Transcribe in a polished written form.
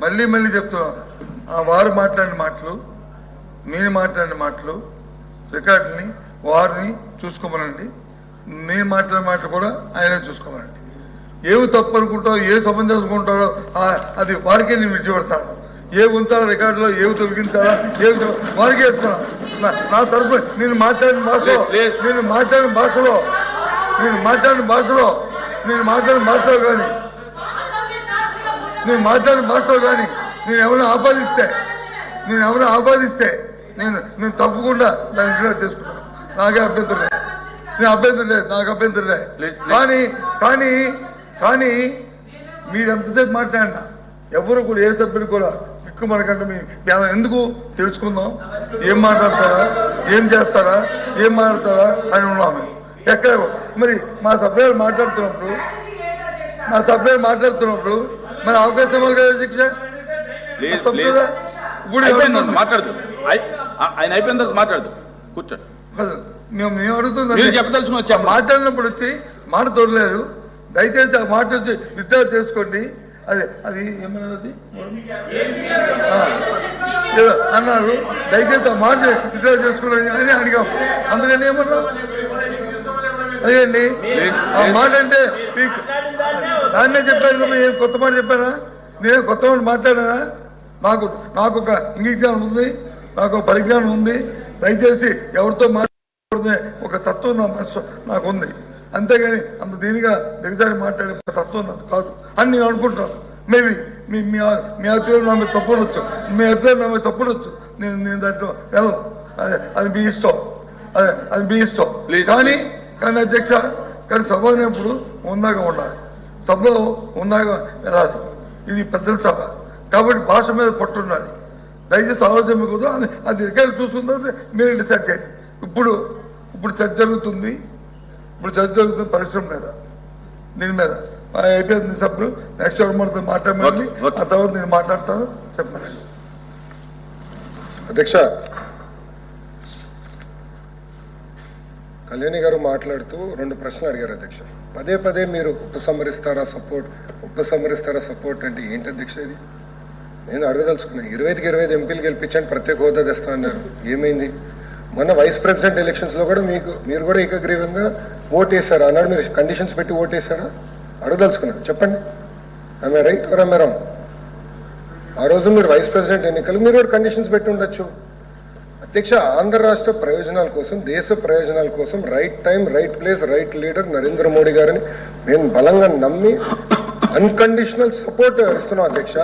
మళ్ళీ చెప్తున్నాను, వారు మాట్లాడిన మాటలు, మీరు మాట్లాడిన మాటలు రికార్డుని వారిని చూసుకోమనండి. నేను మాట్లాడిన మాటలు కూడా ఆయనే చూసుకోమనండి. ఏవి తప్పు అనుకుంటారో, ఏ సంబంధం అనుకుంటారో అది వారికే నేను విడిచిపెడతాను. ఏ ఉంచాలో రికార్డులో, ఏవి తొలగించాలా, ఏవి వారికే ఇస్తున్నాను. నా తరపు నేను మాట్లాడిన భాషలో కానీ నేను ఎవరైనా ఆపాదిస్తే నేను తప్పకుండా దాన్ని ఇంట్లో తీసుకుంటాను. నాకే అభ్యంతరం లేదు, నాకు అభ్యంతరం లేదు. కానీ మీరు ఎంతసేపు మాట్లాడినా ఎవరు కూడా, ఏ సభ్యులు కూడా ఎక్కువ మనకంటే మీ ఎందుకు తెలుసుకుందాం, ఏం మాట్లాడతారా, ఏం చేస్తారా, ఏం మాట్లాడతారా అని ఉన్నాము. ఎక్కడ మరి మా సభ్యులు మాట్లాడుతున్నప్పుడు మరి అవకాశం ఇవ్వాలి కదా శిక్ష. మాట్లాడదు ఆయన అయిపోయిన తర్వాత మాట్లాడదు, కూర్చోండి. మేము అడుగుతుంది చెప్పదలుచుకుని వచ్చా. మాట్లాడినప్పుడు వచ్చి మాట తోడలేదు, దయచేసి ఆ మాట వచ్చి విత్డ్రా చేసుకోండి. అది ఏమన్నది అన్నారు, దయచేసి ఆ మాట విత్డ్రా చేసుకోండి అని అడిగాం. అందుకని ఏమన్నా అదేండి ఆ మాట అంటే దాన్నే చెప్పాను. కొత్త మాట చెప్పానా? నేను కొత్త మాట మాట్లాడానా? నాకు ఒక ఇంగిజ్ఞానం ఉంది, నాకు పరిజ్ఞానం ఉంది. దయచేసి ఎవరితో మాట్లాడే ఒక తత్వం నా మనసు నాకు ఉంది. అంతేగాని అంత దీనిగా దిగజారి మాట్లాడే తత్వం నాకు కాదు అని నేను అనుకుంటాను. మేబీ మీ అభిప్రాయం నా మీద తప్పనొచ్చు, నేను దాంట్లో వెళ్ళను. అది మీ ఇష్టం. కానీ అధ్యక్ష, సభ అనేప్పుడు ఉందాగా ఉండాలి, సభలో ఉందాగా వెళ్ళాలి. ఇది పెద్దల సభ కాబట్టి భాష మీద పట్టు ఉండాలి. దయచేసి ఆలోచన మీకు అది రికార్డు చూసుకున్న తర్వాత మీరు డిసైడ్ చేయండి. ఇప్పుడు చర్చ జరుగుతుంది పరిశ్రమ మీద, దీని మీద అయిపోయింది సభ్యులు. నెక్స్ట్ ఎవరు మనతో మాట్లాడమని ఆ తర్వాత నేను మాట్లాడతాను. చెప్పండి అధ్యక్ష. కళ్యాణి గారు మాట్లాడుతూ 2 ప్రశ్నలు అడిగారు అధ్యక్ష. పదే మీరు ఉపసంహరిస్తారా సపోర్ట్ అంటే ఏంటి అధ్యక్ష? ఇది నేను అడగదలుచుకున్నాను. 25కి 25 ఎంపీలు గెలిపించండి, ప్రత్యేక హోదా తెస్తా అన్నారు. ఏమైంది? మొన్న వైస్ ప్రెసిడెంట్ ఎలక్షన్స్ లో కూడా మీరు కూడా ఏకగ్రీవంగా ఓటేశారు. అన్నాడు మీరు కండిషన్స్ పెట్టి ఓటేశారా? అడగదలుచుకున్నాను, చెప్పండి. ఆమె రైట్ ఆర్ ఆమె రాంగ్? ఆ రోజు మీరు వైస్ ప్రెసిడెంట్ ఎన్నికలు మీరు కూడా కండిషన్స్ పెట్టి ఉండొచ్చు. అధ్యక్ష, ఆంధ్ర రాష్ట్ర ప్రయోజనాల కోసం, దేశ ప్రయోజనాల కోసం right time, right place, right leader Narendra Modi గారిని మేము బలంగా నమ్మి అన్కండిషనల్ సపోర్ట్ ఇస్తున్నాం అధ్యక్ష.